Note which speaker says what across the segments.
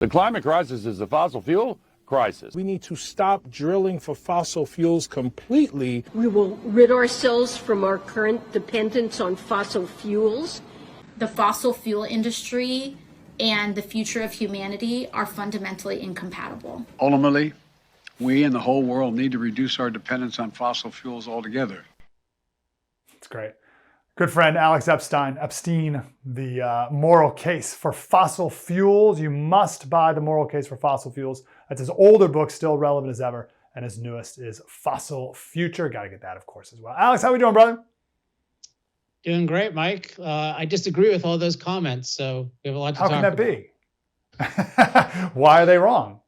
Speaker 1: The climate crisis is a fossil fuel crisis.
Speaker 2: We need to stop drilling for fossil fuels completely.
Speaker 3: We will rid ourselves from our current dependence on fossil fuels.
Speaker 4: The fossil fuel industry and the future of humanity are fundamentally incompatible.
Speaker 5: Ultimately, we and the whole world need to reduce our dependence on fossil fuels altogether.
Speaker 6: That's great. Good friend Alex Epstein, the moral case for fossil fuels. You must buy The Moral Case for Fossil Fuels. That's his older book, still relevant as ever, and his newest is Fossil Future. Got to get that, of course, as well. Alex, how we doing, brother?
Speaker 7: Doing great, Mike. I disagree with all those comments, so we have a lot to talk about.
Speaker 6: How can that be? Why are they wrong?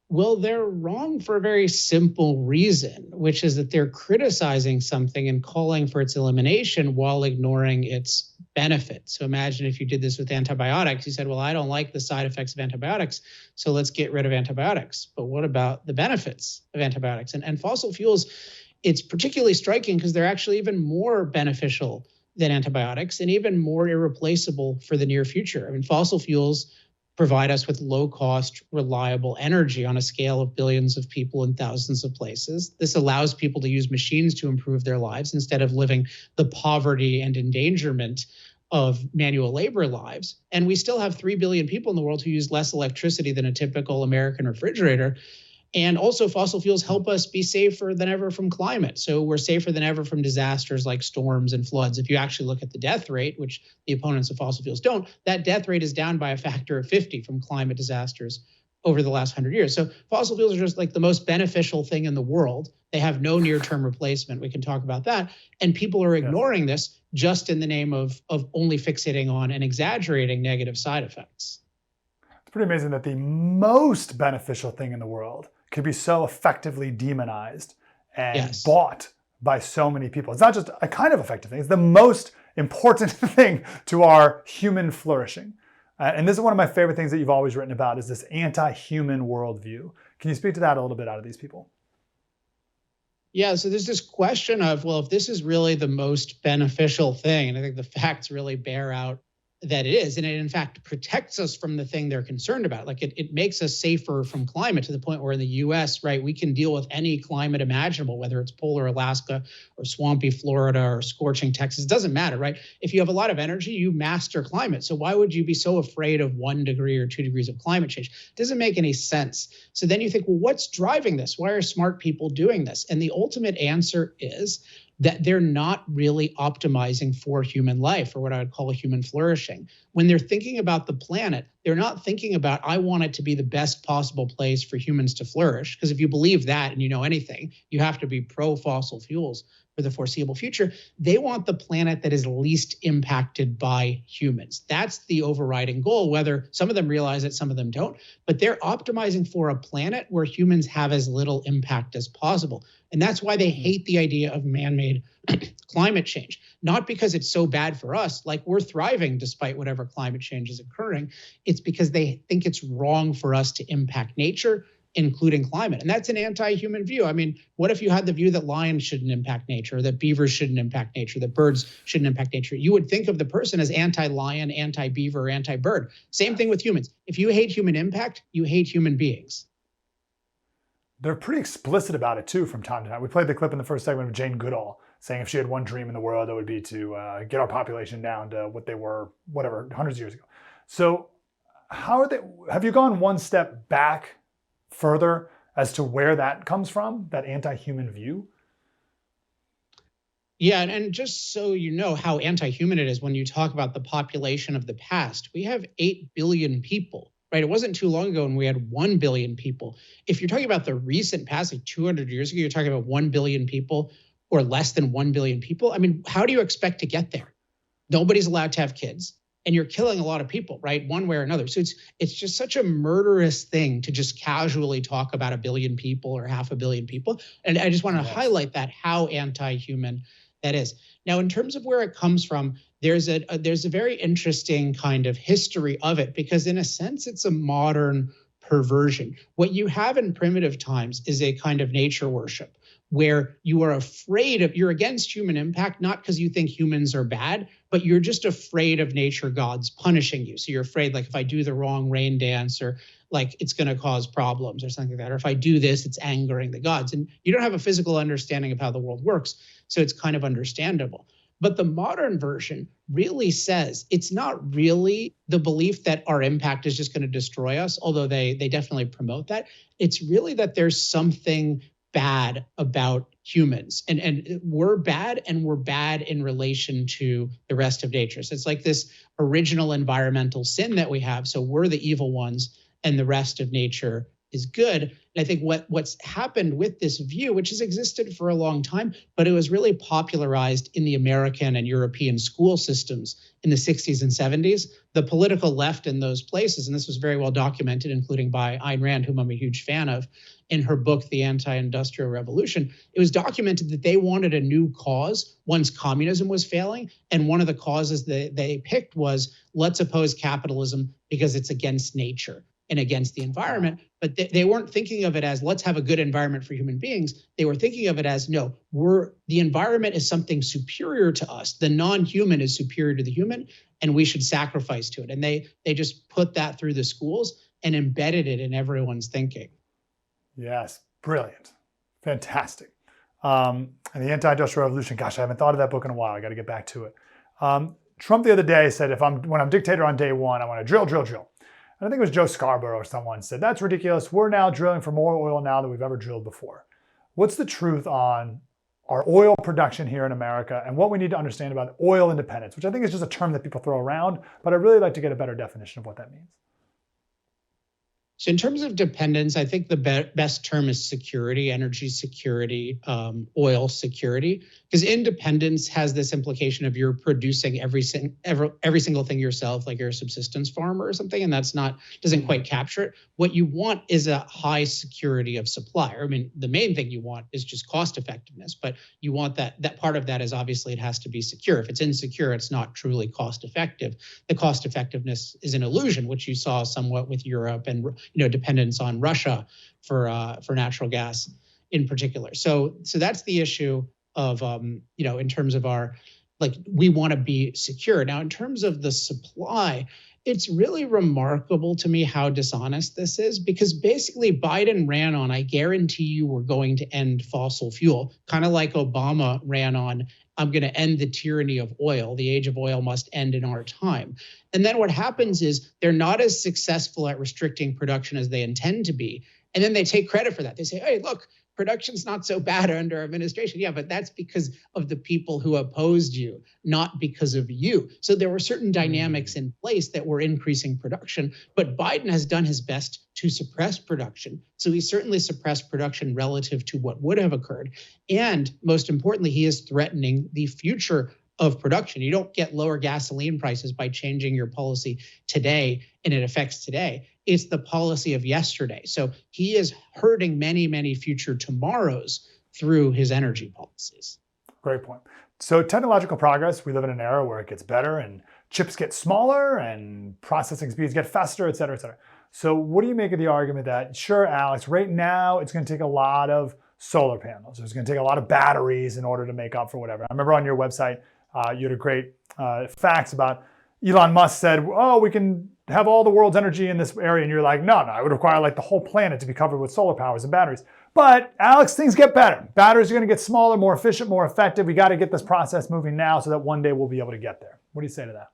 Speaker 7: Well, they're wrong for a very simple reason, which is that they're criticizing something and calling for its elimination while ignoring its benefits. So imagine if you did this with antibiotics. You said, well, I don't like the side effects of antibiotics, so let's get rid of antibiotics. But what about the benefits of antibiotics? And fossil fuels, it's particularly striking because they're actually even more beneficial than antibiotics and even more irreplaceable for the near future. I mean, fossil fuels provide us with low-cost, reliable energy on a scale of billions of people in thousands of places. This allows people to use machines to improve their lives instead of living the poverty and endangerment of manual labor lives. And we still have 3 billion people in the world who use less electricity than a typical American refrigerator. And also, fossil fuels help us be safer than ever from climate. So we're safer than ever from disasters like storms and floods. If you actually look at the death rate, which the opponents of fossil fuels don't, that death rate is down by a factor of 50 from climate disasters over the last 100 years. So fossil fuels are just like the most beneficial thing in the world. They have no near-term replacement. We can talk about that. And people are ignoring this just in the name of only fixating on and exaggerating negative side effects.
Speaker 6: It's pretty amazing that the most beneficial thing in the world could be so effectively demonized and bought by so many people. It's not just a kind of effective thing. It's the most important thing to our human flourishing. And this is one of my favorite things that you've always written about is this anti-human worldview. Can you speak to that a little bit out of these people?
Speaker 7: Yeah, so there's this question of, well, if this is really the most beneficial thing, and I think the facts really bear out that it is, and it in fact protects us from the thing they're concerned about. Like it makes us safer from climate to the point where in the US, right, we can deal with any climate imaginable, whether it's polar Alaska or swampy Florida or scorching Texas, it doesn't matter, right? If you have a lot of energy, you master climate. So why would you be so afraid of 1 degree or 2 degrees of climate change? It doesn't make any sense. So then you think, well, what's driving this? Why are smart people doing this? And the ultimate answer is that they're not really optimizing for human life or what I would call a human flourishing. When they're thinking about the planet, they're not thinking about, I want it to be the best possible place for humans to flourish. Because if you believe that and you know anything, you have to be pro-fossil fuels for the foreseeable future. They want the planet that is least impacted by humans. That's the overriding goal, whether some of them realize it, some of them don't. But they're optimizing for a planet where humans have as little impact as possible. And that's why they hate the idea of man-made climate change. Not because it's so bad for us, like we're thriving despite whatever climate change is occurring. It's because they think it's wrong for us to impact nature, including climate. And that's an anti-human view. I mean, what if you had the view that lions shouldn't impact nature, that beavers shouldn't impact nature, that birds shouldn't impact nature? You would think of the person as anti-lion, anti-beaver, anti-bird. Same thing with humans. If you hate human impact, you hate human beings.
Speaker 6: They're pretty explicit about it too from time to time. We played the clip in the first segment of Jane Goodall saying if she had one dream in the world, it would be to get our population down to what they were, whatever, hundreds of years ago. So how are they, have you gone one step back further as to where that comes from, that anti-human view?
Speaker 7: Yeah, and just so you know how anti-human it is when you talk about the population of the past, we have 8 billion people. Right? It wasn't too long ago when we had 1 billion people. If you're talking about the recent past, like 200 years ago, you're talking about 1 billion people or less than 1 billion people. I mean, how do you expect to get there? Nobody's allowed to have kids and you're killing a lot of people, right? One way or another. So it's just such a murderous thing to just casually talk about 1 billion people or 500 million people. And I just want to highlight that, how anti-human that is. Now, in terms of where it comes from, there's a very interesting kind of history of it, because in a sense, it's a modern perversion. What you have in primitive times is a kind of nature worship where you are afraid of, you're against human impact, not because you think humans are bad, but you're just afraid of nature gods punishing you. So you're afraid, like, if I do the wrong rain dance, or like it's going to cause problems or something like that, or if I do this, it's angering the gods. And you don't have a physical understanding of how the world works, so it's kind of understandable. But the modern version really says it's not really the belief that our impact is just going to destroy us, although they definitely promote that. It's really that there's something bad about humans, and we're bad, and we're bad in relation to the rest of nature. So it's like this original environmental sin that we have. So we're the evil ones, and the rest of nature is good. And I think what's happened with this view, which has existed for a long time, but it was really popularized in the American and European school systems in the 60s and 70s, the political left in those places, and this was very well documented, including by Ayn Rand, whom I'm a huge fan of, in her book, The Anti-Industrial Revolution. It was documented that they wanted a new cause once communism was failing. And one of the causes that they picked was, let's oppose capitalism because it's against nature and against the environment. But they weren't thinking of it as, let's have a good environment for human beings. They were thinking of it as, no, the environment is something superior to us. The non-human is superior to the human, and we should sacrifice to it. And they just put that through the schools and embedded it in everyone's thinking.
Speaker 6: Yes, brilliant. Fantastic. And the Anti-Industrial Revolution, gosh, I haven't thought of that book in a while. I got to get back to it. Trump the other day said, when I'm dictator on day one, I want to drill. And I think it was Joe Scarborough or someone said, that's ridiculous. We're now drilling for more oil now than we've ever drilled before. What's the truth on our oil production here in America and what we need to understand about oil independence, which I think is just a term that people throw around, but I'd really like to get a better definition of what that means.
Speaker 7: So in terms of dependence, I think the best term is security, energy security, oil security, because independence has this implication of you're producing every single thing yourself, like you're a subsistence farmer or something, and doesn't quite capture it. What you want is a high security of supply. I mean, the main thing you want is just cost effectiveness, but you want that part of that is obviously it has to be secure. If it's insecure, it's not truly cost effective. The cost effectiveness is an illusion, which you saw somewhat with Europe and dependence on Russia for natural gas in particular. So that's the issue of in terms of our, like, we want to be secure. Now, in terms of the supply, it's really remarkable to me how dishonest this is, because basically Biden ran on, I guarantee you we're going to end fossil fuel, kind of like Obama ran on, I'm going to end the tyranny of oil. The age of oil must end in our time. And then what happens is they're not as successful at restricting production as they intend to be. And then they take credit for that. They say, hey, look, production's not so bad under our administration. Yeah, but that's because of the people who opposed you, not because of you. So there were certain dynamics in place that were increasing production, but Biden has done his best to suppress production. So he certainly suppressed production relative to what would have occurred. And most importantly, he is threatening the future of production. You don't get lower gasoline prices by changing your policy today and it affects today. It's the policy of yesterday. So he is hurting many, many future tomorrows through his energy policies.
Speaker 6: Great point. So technological progress, we live in an era where it gets better and chips get smaller and processing speeds get faster, et cetera, et cetera. So what do you make of the argument that, sure, Alex, right now it's going to take a lot of solar panels. It's going to take a lot of batteries in order to make up for whatever. I remember on your website, you had a great facts about Elon Musk said, oh, we can have all the world's energy in this area. And you're like, no, it would require like the whole planet to be covered with solar powers and batteries. But Alex, things get better. Batteries are going to get smaller, more efficient, more effective. We got to get this process moving now so that one day we'll be able to get there. What do you say to that?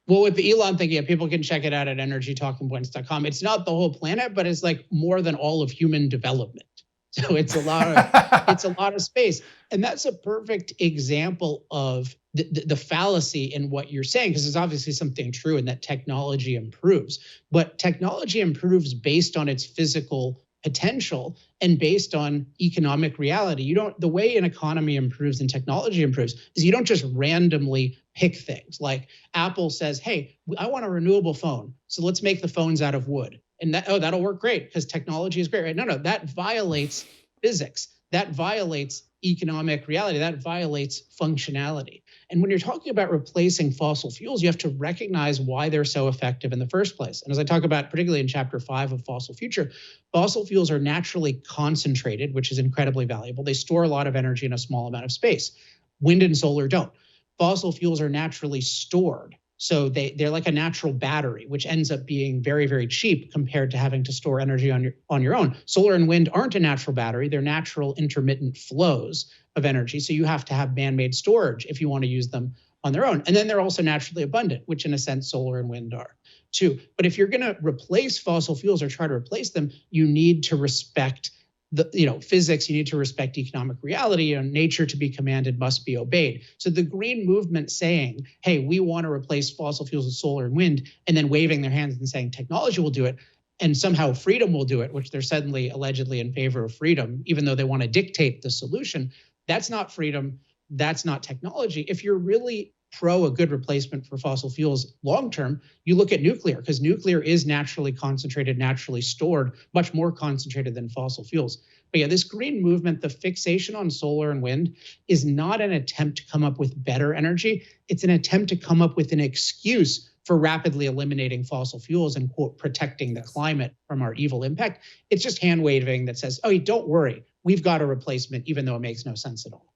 Speaker 7: Well, with the Elon thing, yeah, people can check it out at energytalkingpoints.com. It's not the whole planet, but it's like more than all of human development. So it's a lot of space. And that's a perfect example of the fallacy in what you're saying, because there's obviously something true in that technology improves. But technology improves based on its physical potential and based on economic reality. The way an economy improves and technology improves is you don't just randomly pick things. Like Apple says, hey, I want a renewable phone, so let's make the phones out of wood. And that'll work great because technology is great, right? No, that violates physics. That violates economic reality. That violates functionality. And when you're talking about replacing fossil fuels, you have to recognize why they're so effective in the first place. And as I talk about, particularly in chapter 5 of Fossil Future, fossil fuels are naturally concentrated, which is incredibly valuable. They store a lot of energy in a small amount of space. Wind and solar don't. fossil fuels are naturally stored. So they're like a natural battery, which ends up being very, very cheap compared to having to store energy on your own. Solar and wind aren't a natural battery. They're natural intermittent flows of energy. So you have to have man-made storage if you want to use them on their own. And then they're also naturally abundant, which in a sense solar and wind are too. But if you're going to replace fossil fuels or try to replace them, you need to respect the physics, you need to respect economic reality, and nature to be commanded must be obeyed. So the green movement saying, hey, we want to replace fossil fuels with solar and wind, and then waving their hands and saying technology will do it, and somehow freedom will do it, which they're suddenly allegedly in favor of freedom, even though they want to dictate the solution, that's not freedom, that's not technology. If you're really pro a good replacement for fossil fuels long-term, you look at nuclear, because nuclear is naturally concentrated, naturally stored, much more concentrated than fossil fuels. But yeah, this green movement, the fixation on solar and wind is not an attempt to come up with better energy. It's an attempt to come up with an excuse for rapidly eliminating fossil fuels and, quote, protecting the climate from our evil impact. It's just hand waving that says, oh, don't worry, we've got a replacement, even though it makes no sense at all.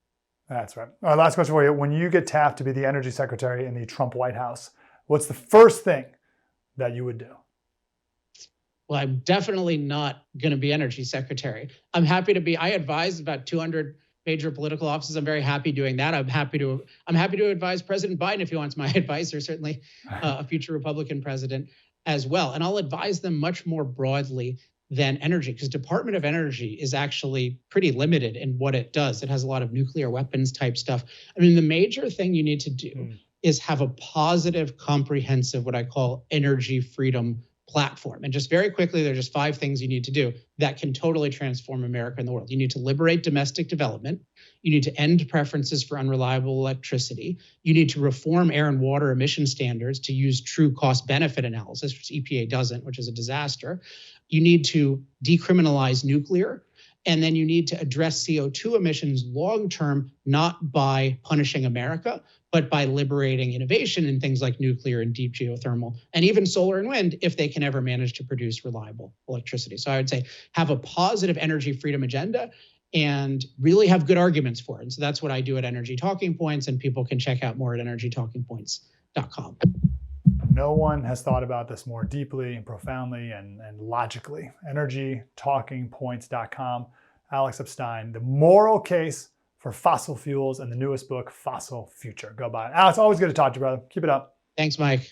Speaker 6: That's right. All right, last question for you. When you get tapped to be the energy secretary in the Trump White House, what's the first thing that you would do?
Speaker 7: Well, I'm definitely not going to be energy secretary. I'm happy to be. I advise about 200 major political offices. I'm very happy doing that. I'm happy to advise President Biden if he wants my advice, or certainly a future Republican president as well. And I'll advise them much more broadly than energy, because Department of Energy is actually pretty limited in what it does. It has a lot of nuclear weapons type stuff. I mean, the major thing you need to do is have a positive, comprehensive, what I call energy freedom platform. And just very quickly, there are just 5 things you need to do that can totally transform America and the world. You need to liberate domestic development. You need to end preferences for unreliable electricity. You need to reform air and water emission standards to use true cost-benefit analysis, which EPA doesn't, which is a disaster. You need to decriminalize nuclear. And then you need to address CO2 emissions long-term, not by punishing America, but by liberating innovation in things like nuclear and deep geothermal, and even solar and wind, if they can ever manage to produce reliable electricity. So I would say have a positive energy freedom agenda and really have good arguments for it. And so that's what I do at Energy Talking Points, and people can check out more at energytalkingpoints.com.
Speaker 6: No one has thought about this more deeply and profoundly and logically. EnergyTalkingPoints.com. Alex Epstein, The Moral Case for Fossil Fuels, and the newest book, Fossil Future. Go buy it. Alex, always good to talk to you, brother. Keep it up.
Speaker 7: Thanks, Mike.